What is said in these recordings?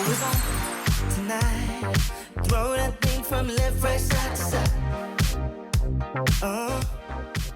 Move on tonight. Throw that thing from left, right, side to side.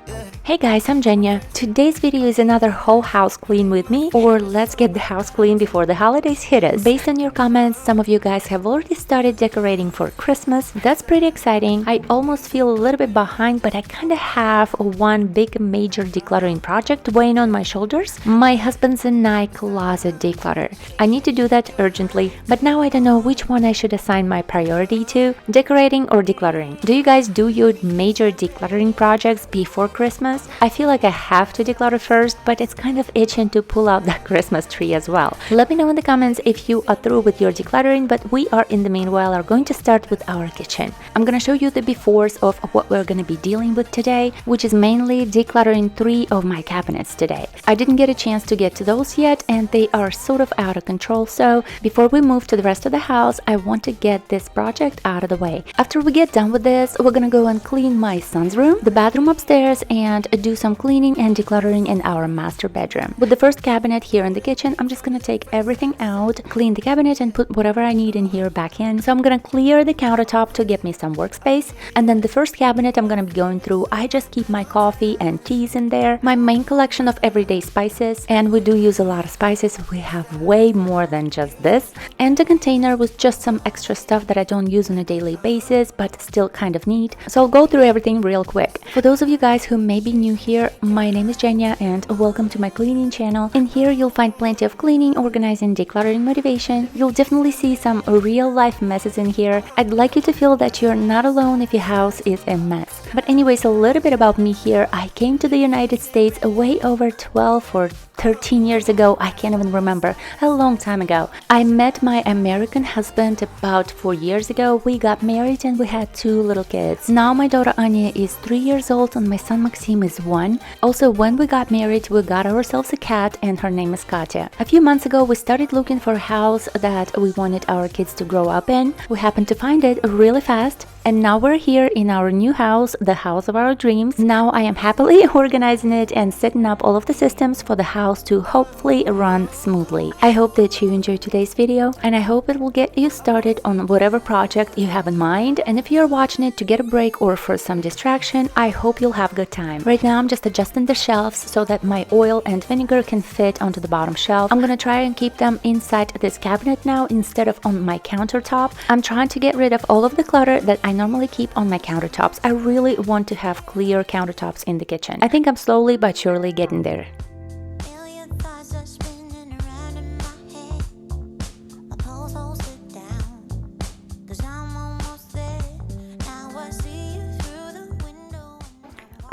Yeah. Hey guys, I'm Jenya. Today's video is another whole house clean with me, or let's get the house clean before the holidays hit us. Based on your comments, some of you guys have already started decorating for Christmas. That's pretty exciting. I almost feel a little bit behind, but I kind of have one big major decluttering project weighing on my shoulders. My husband's and I closet declutter. I need to do that urgently, but now I don't know which one I should assign my priority to, decorating or decluttering. Do you guys do your major decluttering projects before Christmas? I feel like I have to declutter first, but it's kind of itching to pull out that Christmas tree as well. Let me know in the comments if you are through with your decluttering, but we are in the meanwhile are going to start with our kitchen. I'm going to show you the befores of what we're going to be dealing with today, which is mainly decluttering 3 of my cabinets today. I didn't get a chance to get to those yet, and they are sort of out of control, so before we move to the rest of the house, I want to get this project out of the way. After we get done with this, we're going to go and clean my son's room, the bathroom upstairs, and do some cleaning and decluttering in our master bedroom. With the first cabinet here in the kitchen, I'm just gonna take everything out, clean the cabinet, and put whatever I need in here back in. So I'm gonna clear the countertop to get me some workspace. And then the first cabinet I'm gonna be going through, I just keep my coffee and teas in there, my main collection of everyday spices, and we do use a lot of spices. We have way more than just this. And a container with just some extra stuff that I don't use on a daily basis, but still kind of need. So I'll go through everything real quick. For those of you guys who may be new here, my name is Jenya and welcome to my cleaning channel. In here you'll find plenty of cleaning, organizing, decluttering motivation. You'll definitely see some real life messes in here. I'd like you to feel that you're not alone if your house is a mess. But anyways, a little bit about me here. I came to the United States way over 12 or 13 years ago, I can't even remember, a long time ago. I met my American husband about 4 years ago. We got married and we had 2 little kids. Now my daughter Anya is 3 years old and my son Maxim is 1. Also, when we got married, we got ourselves a cat and her name is Katya. A few months ago, we started looking for a house that we wanted our kids to grow up in. We happened to find it really fast. And now we're here in our new house, the house of our dreams. Now I am happily organizing it and setting up all of the systems for the house to hopefully run smoothly. I hope that you enjoyed today's video, and I hope it will get you started on whatever project you have in mind. And if you're watching it to get a break or for some distraction, I hope you'll have a good time. Right now I'm just adjusting the shelves so that my oil and vinegar can fit onto the bottom shelf. I'm gonna try and keep them inside this cabinet now instead of on my countertop. I'm trying to get rid of all of the clutter that I normally keep on my countertops. I really want to have clear countertops in the kitchen. I think I'm slowly but surely getting there.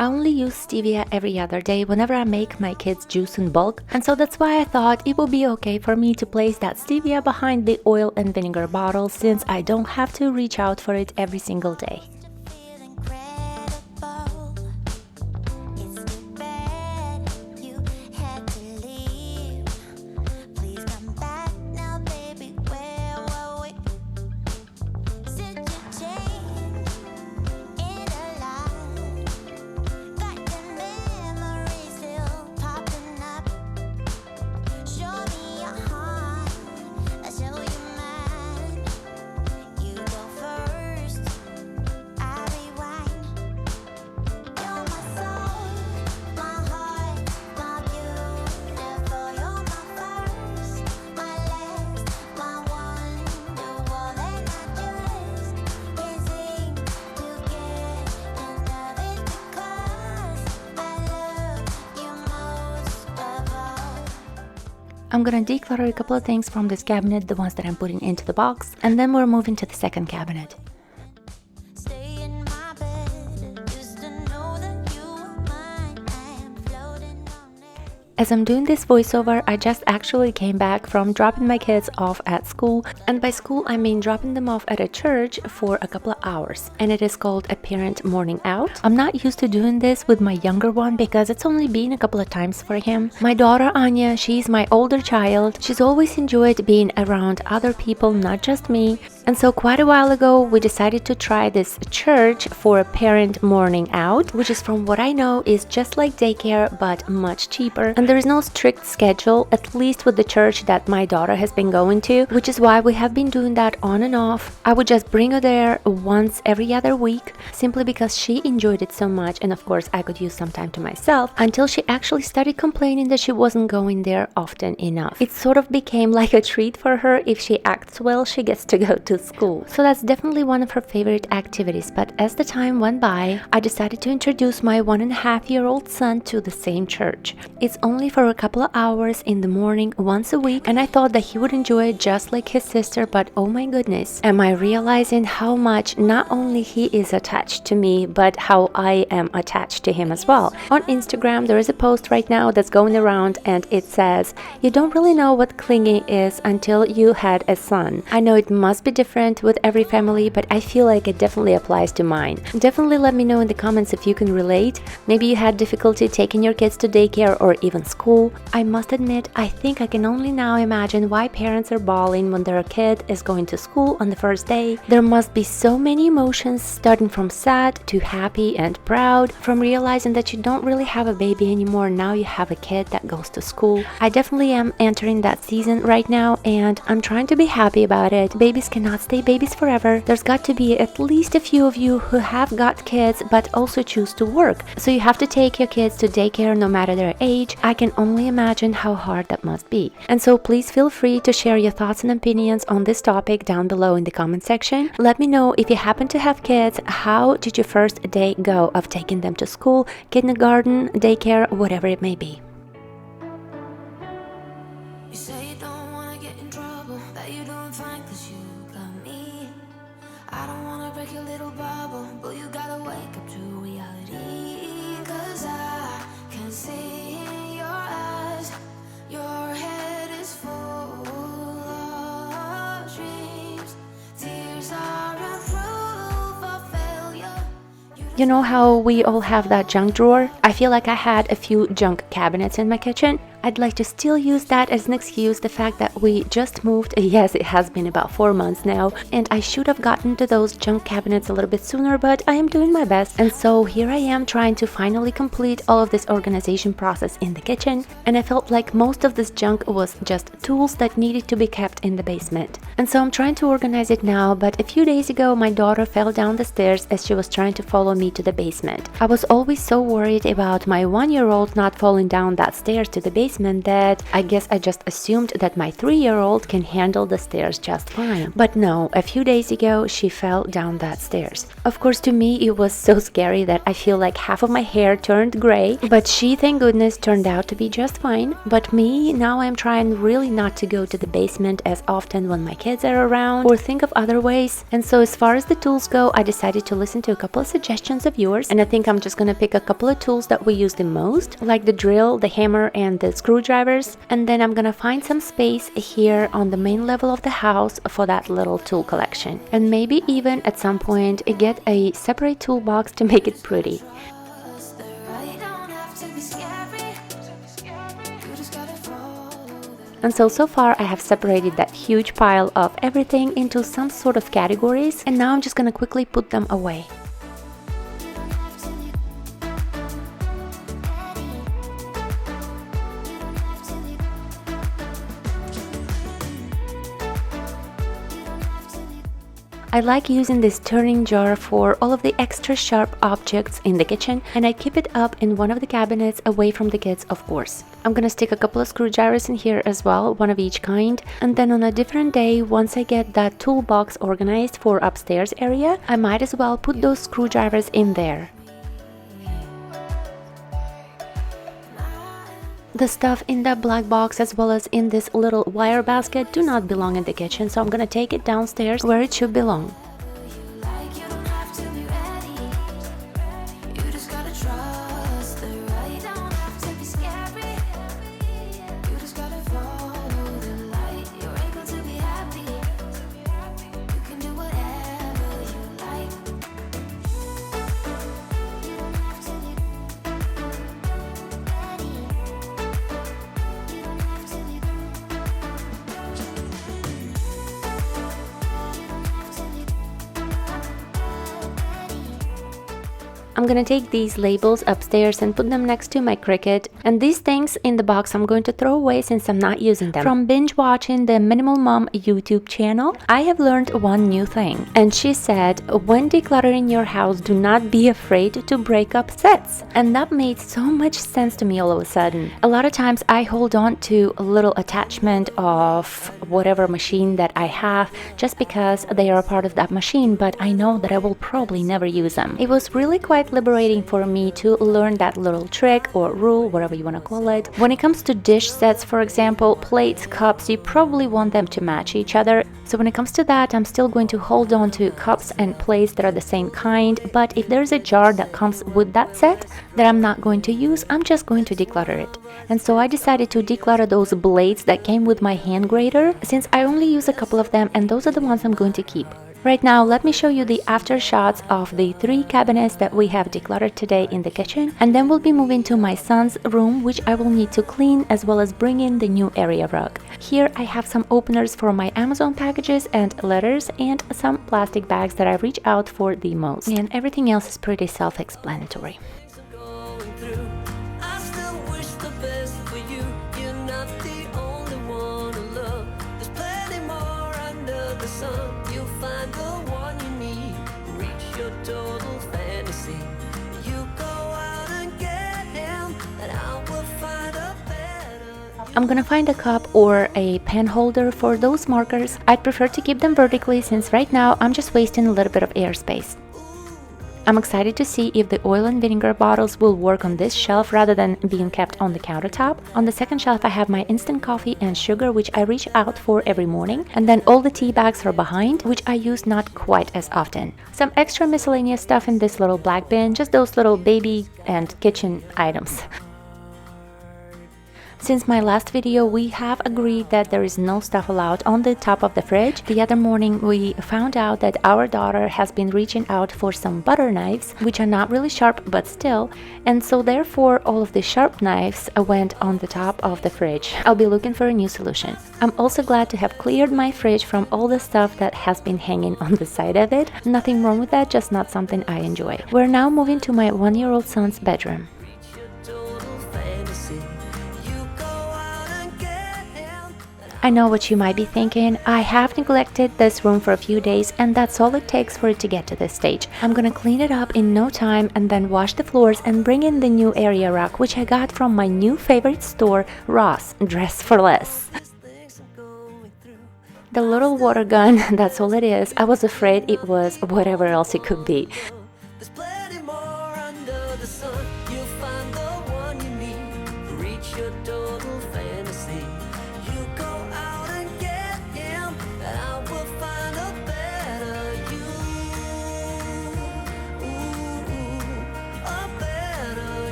I only use stevia every other day whenever I make my kids juice in bulk, and so that's why I thought it would be okay for me to place that stevia behind the oil and vinegar bottle, since I don't have to reach out for it every single day. I'm gonna declutter a couple of things from this cabinet, the ones that I'm putting into the box, and then we're moving to the second cabinet. As I'm doing this voiceover, I just actually came back from dropping my kids off at school, and by school I mean dropping them off at a church for a couple of hours, and it is called a parent morning out. I'm not used to doing this with my younger one because it's only been a couple of times for him. My daughter Anya, she's my older child. She's always enjoyed being around other people, not just me. And so quite a while ago, we decided to try this church for a parent morning out, which is, from what I know, is just like daycare but much cheaper. And there is no strict schedule, at least with the church that my daughter has been going to, which is why we have been doing that on and off. I would just bring her there once every other week, simply because she enjoyed it so much, and of course I could use some time to myself, until she actually started complaining that she wasn't going there often enough. It sort of became like a treat for her. If she acts well, she gets to go to school. So that's definitely one of her favorite activities. But as the time went by, I decided to introduce my 1.5-year-old son to the same church. It's only for a couple of hours in the morning once a week, and I thought that he would enjoy it just like his sister. But oh my goodness, am I realizing how much not only he is attached to me, but how I am attached to him as well. On Instagram, there is a post right now that's going around, and it says, "You don't really know what clingy is until you had a son." I know it must be different with every family, but I feel like it definitely applies to mine. Definitely let me know in the comments if you can relate. Maybe you had difficulty taking your kids to daycare or even school. I must admit, I think I can only now imagine why parents are bawling when their kid is going to school on the first day. There must be so many emotions, starting from sad to happy and proud, from realizing that you don't really have a baby anymore, now you have a kid that goes to school. I definitely am entering that season right now, and I'm trying to be happy about it. Babies cannot stay babies forever. There's got to be at least a few of you who have got kids but also choose to work, so you have to take your kids to daycare no matter their age. I can only imagine how hard that must be. And so please feel free to share your thoughts and opinions on this topic down below in the comment section. Let me know if you happen to have kids, how did your first day go of taking them to school, kindergarten, daycare, whatever it may be. You say you don't wanna get in trouble, that you're doing fine 'cause you got me. I don't wanna break your little bubble, but you gotta wake up to reality. 'Cause I can see in your eyes, your head is full of dreams. Tears are a proof of failure. You know how we all have that junk drawer? I feel like I had a few junk cabinets in my kitchen. I'd like to still use that as an excuse, the fact that we just moved. Yes, it has been about 4 months now, and I should have gotten to those junk cabinets a little bit sooner, but I am doing my best. And so here I am trying to finally complete all of this organization process in the kitchen, and I felt like most of this junk was just tools that needed to be kept in the basement. And so I'm trying to organize it now, but a few days ago my daughter fell down the stairs as she was trying to follow me to the basement. I was always so worried about my 1-year-old not falling down that stairs to the basement that I guess I just assumed that my 3-year-old can handle the stairs just fine. But no, a few days ago she fell down that stairs. Of course, to me it was so scary that I feel like half of my hair turned gray, but she, thank goodness, turned out to be just fine. But me, now I'm trying really not to go to the basement as often when my kids are around, or think of other ways. And so as far as the tools go, I decided to listen to a couple of suggestions of yours, and I think I'm just gonna pick a couple of tools that we use the most, like the drill, the hammer, and the screwdrivers, and then I'm gonna find some space here on the main level of the house for that little tool collection, and maybe even at some point get a separate toolbox to make it pretty. And so far I have separated that huge pile of everything into some sort of categories, and now I'm just gonna quickly put them away. I like using this turning jar for all of the extra sharp objects in the kitchen, and I keep it up in one of the cabinets away from the kids, of course. I'm gonna stick a couple of screwdrivers in here as well, one of each kind, and then on a different day, once I get that toolbox organized for upstairs area, I might as well put those screwdrivers in there. The stuff in that black box as well as in this little wire basket do not belong in the kitchen, so I'm gonna take it downstairs where it should belong. gonna take these labels upstairs and put them next to my Cricut. And these things in the box I'm going to throw away since I'm not using them. From binge watching the Minimal Mom YouTube channel, I have learned one new thing. And she said, when decluttering your house, do not be afraid to break up sets. And that made so much sense to me all of a sudden. A lot of times I hold on to a little attachment of whatever machine that I have just because they are a part of that machine, but I know that I will probably never use them. It was really quite liberating for me to learn that little trick or rule, whatever you want to call it. When it comes to dish sets, for example, plates, cups, you probably want them to match each other. So when it comes to that, I'm still going to hold on to cups and plates that are the same kind, but if there's a jar that comes with that set that I'm not going to use, I'm just going to declutter it. And so I decided to declutter those blades that came with my hand grater, since I only use a couple of them and those are the ones I'm going to keep. Right now, let me show you the after shots of the 3 cabinets that we have decluttered today in the kitchen, and then we'll be moving to my son's room, which I will need to clean as well as bring in the new area rug. Here I have some openers for my Amazon packages and letters, and some plastic bags that I reach out for the most. And everything else is pretty self-explanatory. I'm gonna find a cup or a pen holder for those markers. I'd prefer to keep them vertically since right now I'm just wasting a little bit of airspace. I'm excited to see if the oil and vinegar bottles will work on this shelf rather than being kept on the countertop. On the second shelf I have my instant coffee and sugar, which I reach out for every morning, and then all the tea bags are behind, which I use not quite as often. Some extra miscellaneous stuff in this little black bin, just those little baby and kitchen items. Since my last video, we have agreed that there is no stuff allowed on the top of the fridge. The other morning we found out that our daughter has been reaching out for some butter knives, which are not really sharp but still, and so therefore all of the sharp knives went on the top of the fridge. I'll be looking for a new solution. I'm also glad to have cleared my fridge from all the stuff that has been hanging on the side of it. Nothing wrong with that, just not something I enjoy. We're now moving to my 1-year-old son's bedroom. I know what you might be thinking. I have neglected this room for a few days and that's all it takes for it to get to this stage. I'm gonna clean it up in no time and then wash the floors and bring in the new area rug, which I got from my new favorite store, Ross, Dress for Less. The little water gun, that's all it is. I was afraid it was whatever else it could be.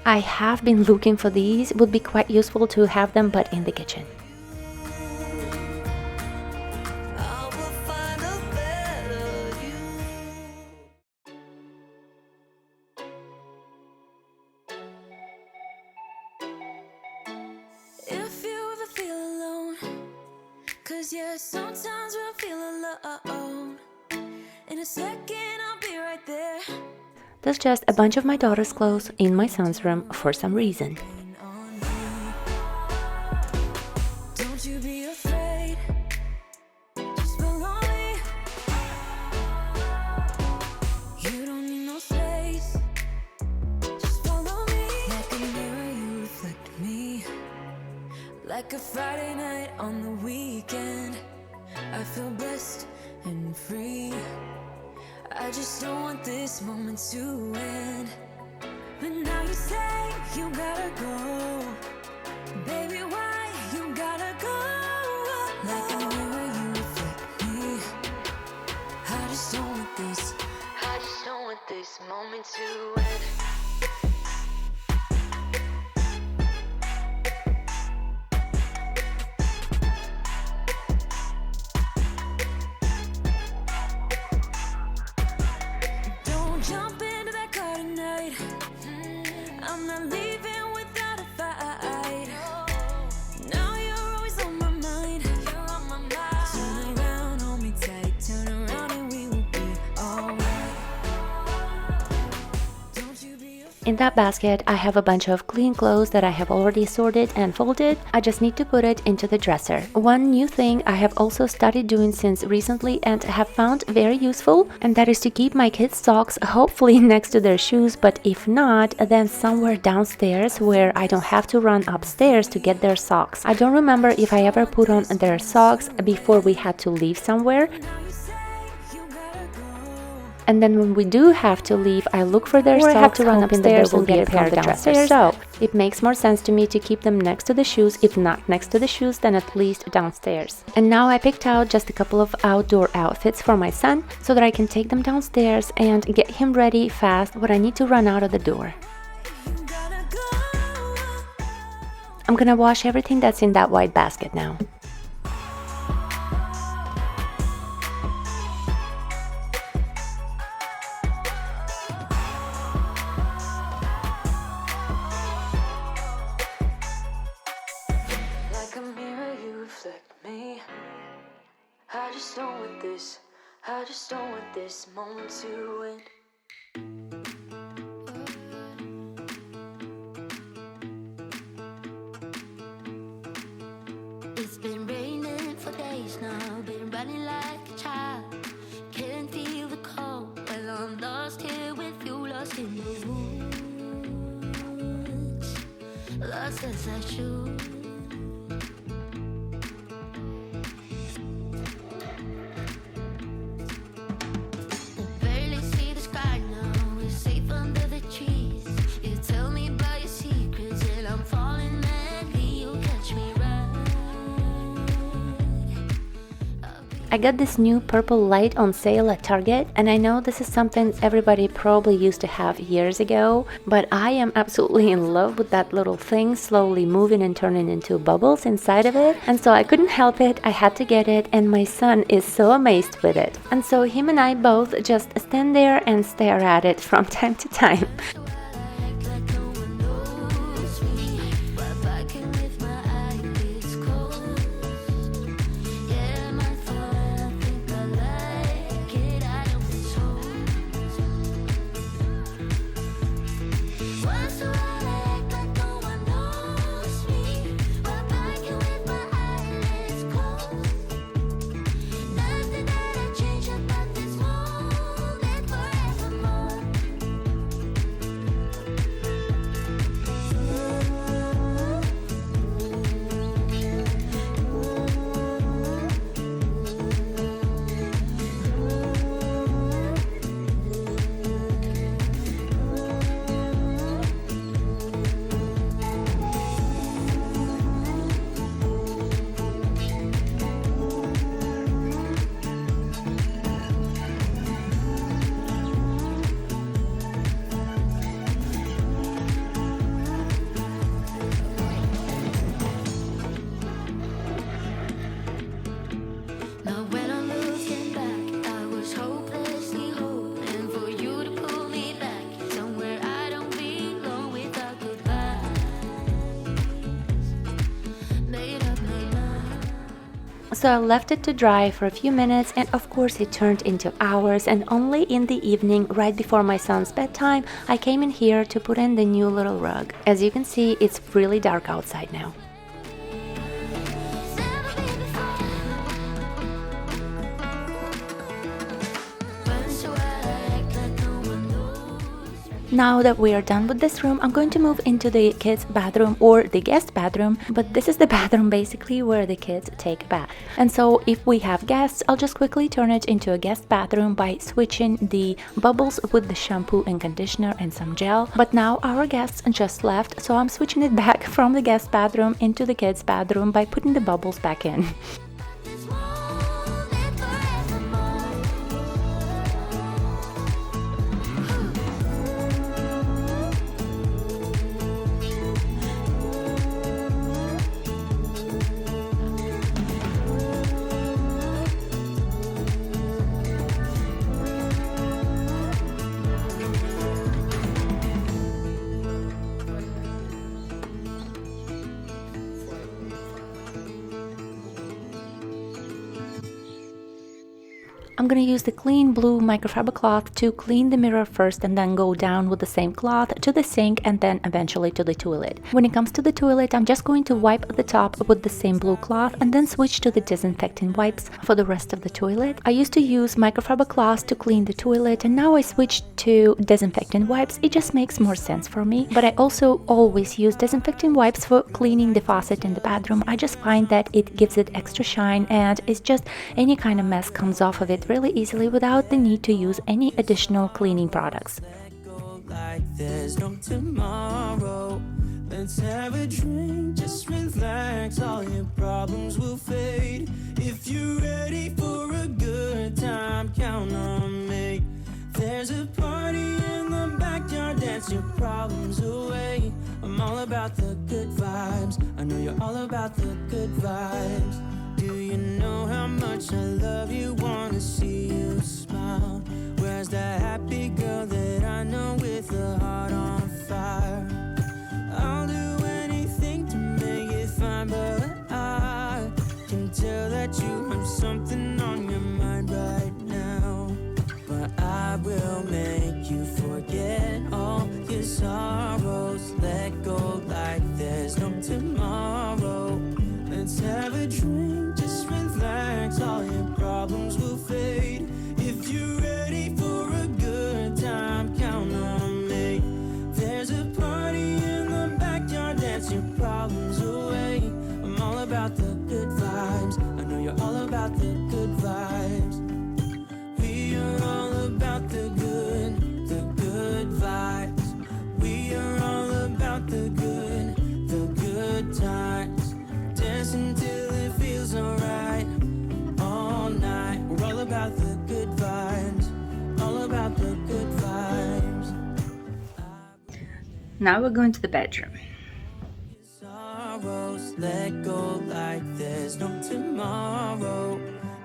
I have been looking for these. It would be quite useful to have them, but in the kitchen. If you ever feel alone, 'cause yeah, sometimes we'll feel alone. In a second, I'll be right there. That's just a bunch of my daughter's clothes in my son's room for some reason. Don't you be afraid. Just follow me. You don't need no space. Just follow me. Like a mirror, you reflect me. Like a Friday night on the weekend, I feel blessed and free. I just don't want this moment to end. But now you say you gotta go. Baby, why you gotta go? Like a mirror, you reflect me. I just don't want this moment to end. Jump into that car tonight. I'm not leaving without a fight. Now you're always on my mind. You're on my mind. In that basket, I have a bunch of clean clothes that I have already sorted and folded. I just need to put it into the dresser. One new thing I have also started doing since recently and have found very useful, and that is to keep my kids' socks hopefully next to their shoes, but if not, then somewhere downstairs where I don't have to run upstairs to get their socks. I don't remember if I ever put on their socks before we had to leave somewhere. And then when we do have to leave, I look for their socks, have to run upstairs and get a pair downstairs. So it makes more sense to me to keep them next to the shoes. If not next to the shoes, then at least downstairs. And now I picked out just a couple of outdoor outfits for my son so that I can take them downstairs and get him ready fast when I need to run out of the door. I'm gonna wash everything that's in that white basket now. I just don't want this moment to end. It's been raining for days now, been running like a child. Can't feel the cold, well I'm lost here with you, lost in the woods. Lost as I should. I got this new purple light on sale at Target, and I know this is something everybody probably used to have years ago, but I am absolutely in love with that little thing slowly moving and turning into bubbles inside of it, and so I couldn't help it, I had to get it, and my son is so amazed with it. And so him and I both just stand there and stare at it from time to time. So I left it to dry for a few minutes, and of course it turned into hours, and only in the evening, right before my son's bedtime, I came in here to put in the new little rug. As you can see, it's really dark outside now. Now that we are done with this room, I'm going to move into the kids' bathroom or the guest bathroom, but this is the bathroom basically where the kids take a bath. And so if we have guests, I'll just quickly turn it into a guest bathroom by switching the bubbles with the shampoo and conditioner and some gel. But now our guests just left, so I'm switching it back from the guest bathroom into the kids' bathroom by putting the bubbles back in. I'm gonna use the clean blue microfiber cloth to clean the mirror first and then go down with the same cloth to the sink and then eventually to the toilet. When it comes to the toilet, I'm just going to wipe the top with the same blue cloth and then switch to the disinfecting wipes for the rest of the toilet. I used to use microfiber cloth to clean the toilet and now I switched to disinfecting wipes. It just makes more sense for me. But I also always use disinfecting wipes for cleaning the faucet in the bathroom. I just find that it gives it extra shine and it's just any kind of mess comes off of it really easily without the need to use any additional cleaning products. Like there's no tomorrow. Let's have a drink, just relax, all your problems will fade. If you're ready for a good time, count on me. There's a party in the backyard, dance your problems away. I'm all about the good vibes, I know you're all about the good vibes. Do you know how much I love you, wanna see you smile? Where's that happy girl that I know with a heart on fire? I'll do anything to make it fine, but I can tell that you have something on your mind right now. But I will make you forget all your sorrows. Let go like there's no tomorrow. Let's have a drink, just relax, all your problems will fade. If you're ready for a good time, count on me. There's a party in the backyard, dance your problems away. I'm all about the good vibes, I know you're all about the good vibes. We are all about the good vibes. We are all about the good times. Dancing till it feels alright, all night. We're all about the good vibes, all about the good vibes. Now we're going to the bedroom. Sorrows, let go like there's no tomorrow.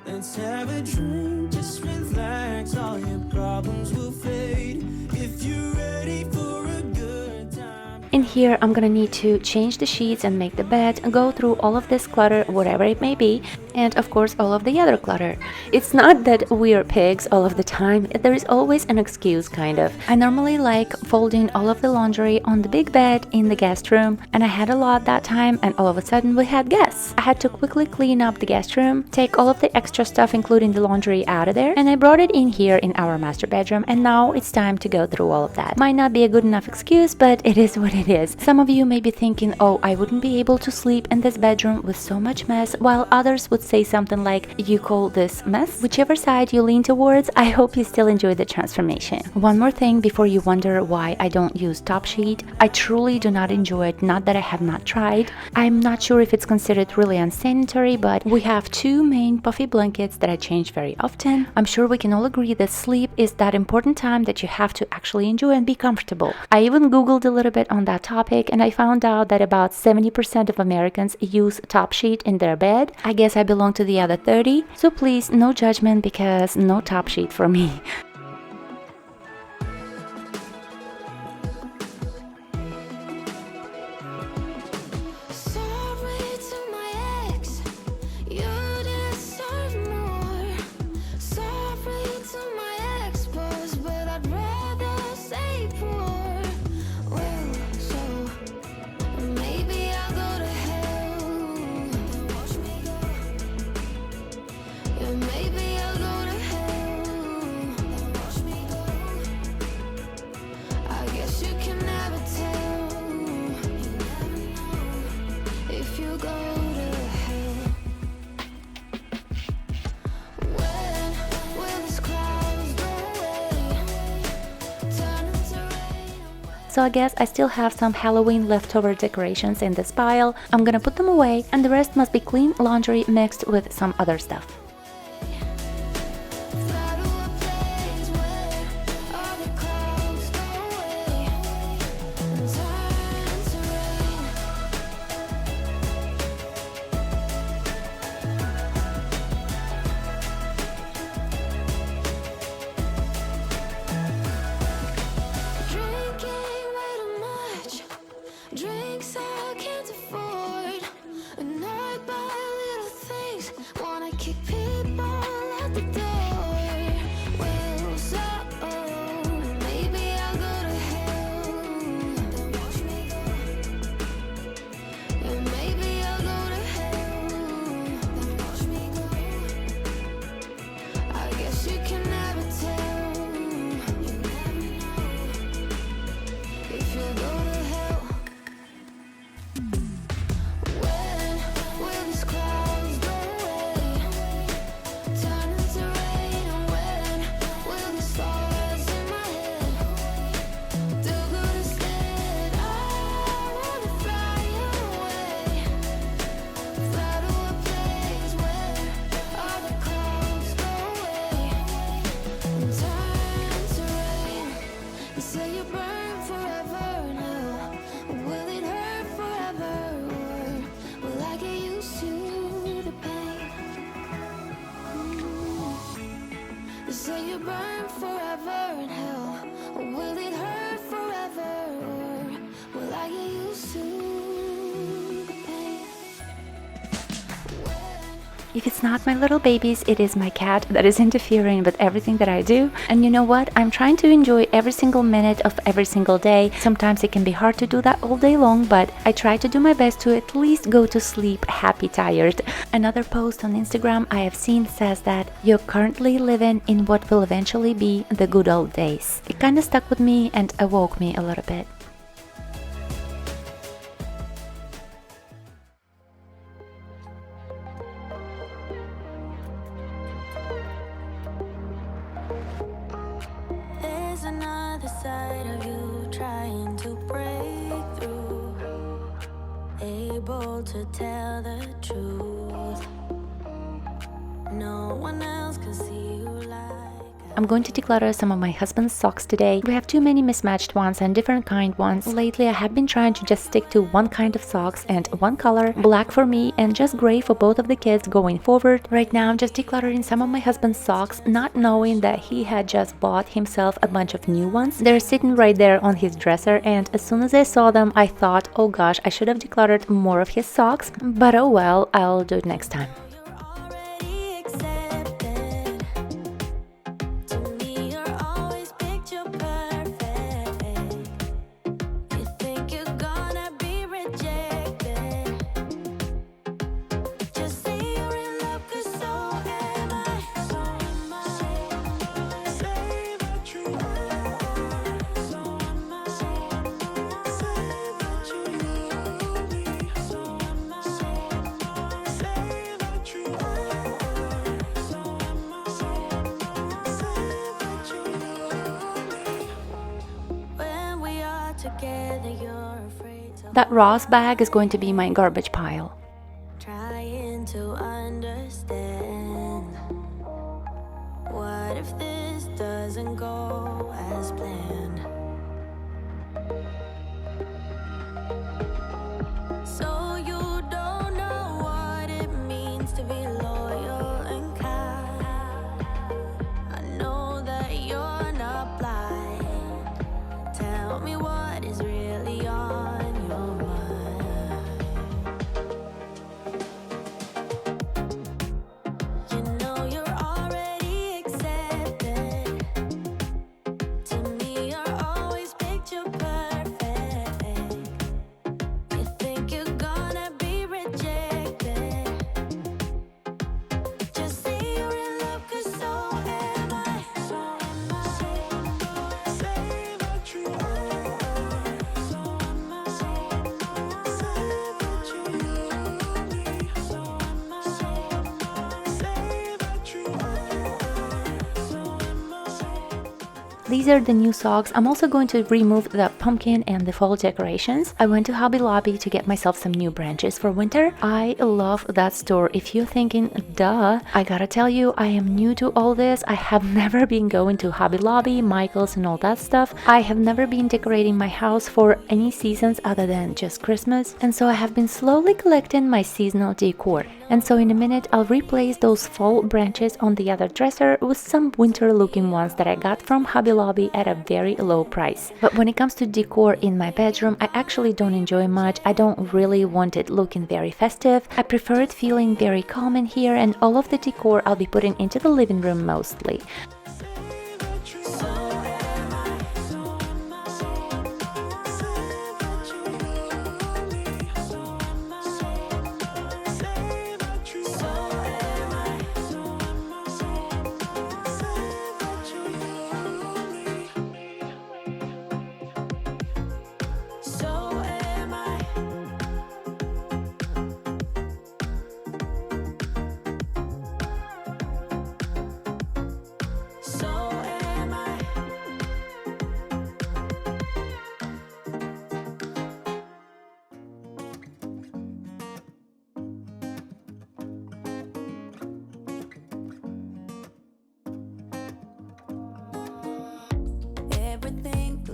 Let's have a drink, just relax, all your problems will fade. If you're ready for a good time. In here, I'm gonna need to change the sheets and make the bed, go through all of this clutter, whatever it may be, and of course all of the other clutter. It's not that we're pigs all of the time, there is always an excuse, kind of. I normally like folding all of the laundry on the big bed in the guest room, and I had a lot that time and all of a sudden we had guests. I had to quickly clean up the guest room, take all of the extra stuff including the laundry out of there, and I brought it in here in our master bedroom, and now it's time to go through all of that. Might not be a good enough excuse, but it is what it is. Some of you may be thinking, oh, I wouldn't be able to sleep in this bedroom with so much mess, while others would say something like, you call this mess? Whichever side you lean towards, I hope you still enjoy the transformation. One more thing before you wonder why I don't use top sheet. I truly do not enjoy it, not that I have not tried. I'm not sure if it's considered really unsanitary, but we have two main puffy blankets that I change very often. I'm sure we can all agree that sleep is that important time that you have to actually enjoy and be comfortable. I even googled a little bit on that topic and I found out that about 70% of Americans use top sheet in their bed. I guess I belong to the other 30, so please no judgment because no top sheet for me. Sorry to my ex, you deserve more. Sorry to my ex-boss, but I'd rather stay poor. Well, so maybe I'll go to hell. Watch me go. Yeah, maybe I'll go to hell. Watch me go. I guess you can never tell. You never know if you go to hell. When will these clouds go away? Turn into rain. So I guess I still have some Halloween leftover decorations in this pile. I'm gonna put them away, and the rest must be clean laundry mixed with some other stuff. Fly to a place where all the clouds go away and turn into rain. Drinking way too much, drinks I can't afford. And I buy little things, wanna kick you can never tell. You never know if you'll go to hell. When will these clouds go away, turn into rain? And when will these stars in my head do good instead? I wanna fly away, fly to a place where all the clouds go away and turn to rain. You say you burn forever in hell. Will it hurt forever, or will I get used to the pain? You say you burn forever in hell. Will it hurt forever, or will I get used to the pain? If it's not my little babies, it is my cat that is interfering with everything that I do. And you know what? I'm trying to enjoy every single minute of every single day. Sometimes it can be hard to do that all day long, but I try to do my best to at least go to sleep happy tired. Another post on Instagram I have seen says that you're currently living in what will eventually be the good old days. It kind of stuck with me and awoke me a little bit. There's another side of you trying to break through, able to tell the truth. No one else can see you like I'm going to declutter some of my husband's socks today. We have too many mismatched ones and different kind ones. Lately I have been trying to just stick to one kind of socks and one color, black for me and just gray for both of the kids going forward. Right now I'm just decluttering some of my husband's socks, not knowing that he had just bought himself a bunch of new ones. They're sitting right there on his dresser, and as soon as I saw them I thought, oh gosh, I should have decluttered more of his socks, but oh well, I'll do it next time. you're already accepted. To me, you're always picture perfect. You think you're gonna be rejected. Just say you're in love, 'cause so am I. So am I. Say that you are. So am I. Say that you love me. So am I. Say that you are. So am I. Say that you love me. When we are together, you're afraid to That Ross bag is going to be my garbage pile. trying to understand. What if this doesn't go as planned? So you don't know what it means to be loyal and kind. I know that you're not blind. Tell me what is really on your mind. You know you're already accepted. To me, you're always picture perfect. You think you're gonna be rejected. Just say you're in love, 'cause so am I. So am I. Say that you are. So am I. Say that you love me. So am I. Say that you are. So am I. These are the new socks. I'm also going to remove the pumpkin and the fall decorations. I went to Hobby Lobby to get myself some new branches for winter. I love that store. If you're thinking, duh, I gotta tell you, I am new to all this. I have never been going to Hobby Lobby, Michael's and all that stuff. I have never been decorating my house for any seasons other than just Christmas. And so I have been slowly collecting my seasonal decor. And so in a minute, I'll replace those fall branches on the other dresser with some winter looking ones that I got from Hobby Lobby at a very low price. But when it comes to decor in my bedroom, I actually don't enjoy much. I don't really want it looking very festive. I prefer it feeling very calm in here, and all of the decor I'll be putting into the living room mostly. So am I. So am I. Say that you love me. So am I. Say that you. So am I. So am I. Say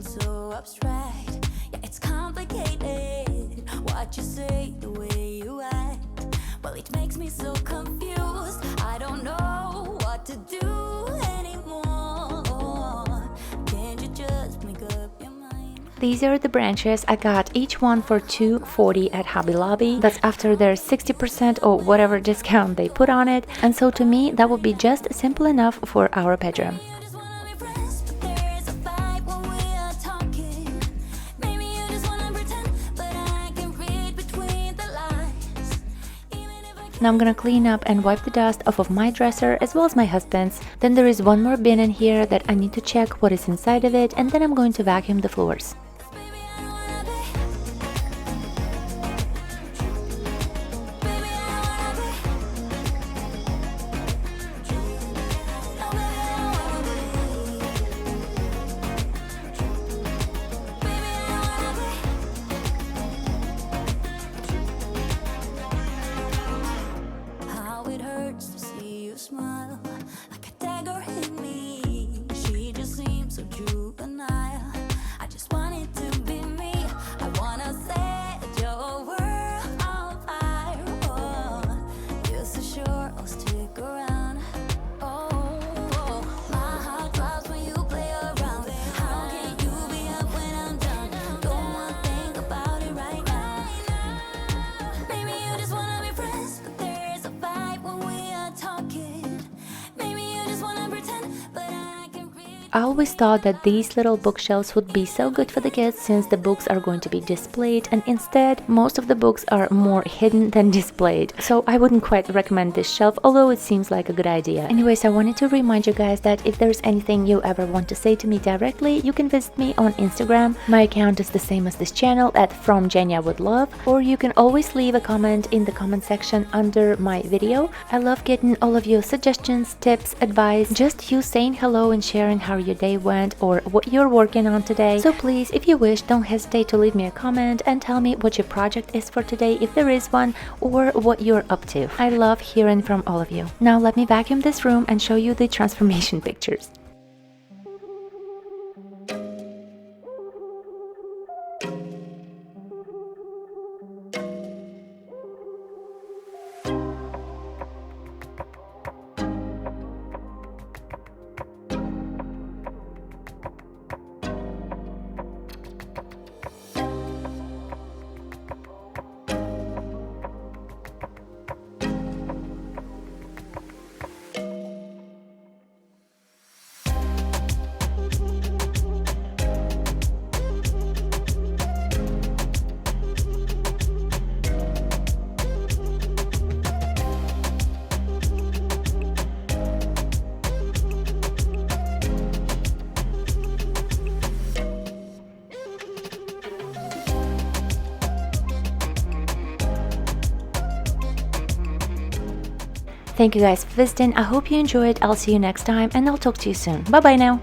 feels so abstract. Yeah, it's complicated. What you say, the way you act. Well, it makes me so confused. I don't know what to do anymore. Can't you just make up your mind? These are the branches. I got each one for $2.40 at Hobby Lobby. That's after their 60% or whatever discount they put on it. And so to me, that would be just simple enough for our bedroom. You just wanna be friends, but there's a fight when we are talking. Maybe you just wanna pretend, but I can read between the lines. Even if I can't. Now I'm gonna clean up and wipe the dust off of my dresser as well as my husband's. Then there is one more bin in here that I need to check what is inside of it, and then I'm going to vacuum the floors. Baby, I don't wanna be. Baby, I don't wanna be. No, baby, I don't wanna be. Baby, I don't wanna be. How it hurts to see you smile like a dagger in me. She just seems so juvenile. I just want it to be me. I wanna set your world on fire. Oh, you're so sure I'll stick around. Oh, my heart drops when you play around. How can you be up when I'm down? Don't wanna think about it right now. Maybe you just wanna be friends, but there's a fight when we are talking. Maybe you just wanna pretend, but I can read. I always thought that these little bookshelves would be so good for the kids since the books are going to be displayed, and instead most of the books are more hidden than displayed. So I wouldn't quite recommend this shelf, although it seems like a good idea. Anyways, I wanted to remind you guys that if there's anything you ever want to say to me directly, you can visit me on Instagram. My account is the same as this channel at From Jenya with Love, or you can always leave a comment in the comment section under my video. I love getting all of your suggestions, tips, advice, just you saying hello and sharing how your day went or what you're working on today. So please, if you wish, don't hesitate to leave me a comment and tell me what your project is for today, if there is one, or what you're up to. I love hearing from all of you. Now let me vacuum this room and show you the transformation pictures. Thank you guys for visiting. I hope you enjoyed. I'll see you next time and I'll talk to you soon. Bye bye now.